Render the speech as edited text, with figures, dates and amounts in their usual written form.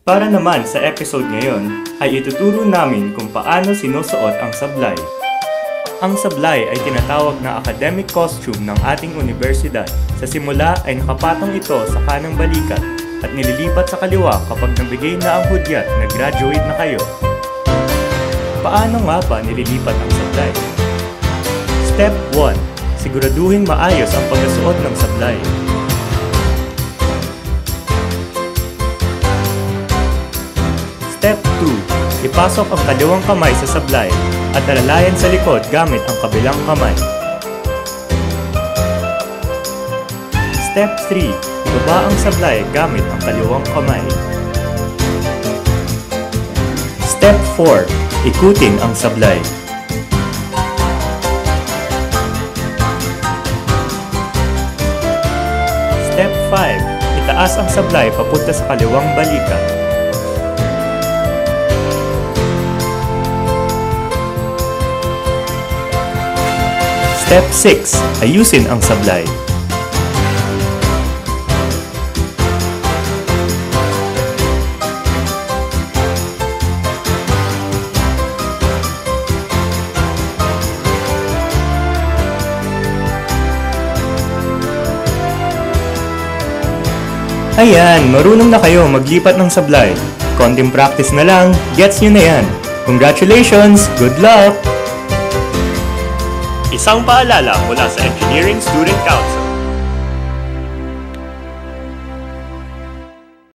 Para naman sa episode ngayon, ay ituturo namin kung paano sinusuot ang sablay. Ang sablay ay tinatawag na academic costume ng ating universidad. Sa simula ay nakapatong ito sa kanang balikat at nililipat sa kaliwa kapag nabigay na ang hudyat na graduate na kayo. Paano nga ba nililipat ang sablay? Step 1. Siguraduhin maayos ang pagkasuot ng sablay. Step 2. Ipasok ang kaliwang kamay sa sablay at alalayan sa likod gamit ang kabilang kamay. Step 3. Ibaba ang sablay gamit ang kaliwang kamay. Step 4. Ikutin ang sablay. Step 5. Itaas ang sablay papunta sa kaliwang balikat. Step 6. Ayusin ang sablay. Ayan, marunong na kayo maglipat ng sablay. Konting practice na lang, gets nyo na yan. Congratulations! Good luck! Isang paalala mula sa Engineering Student Council.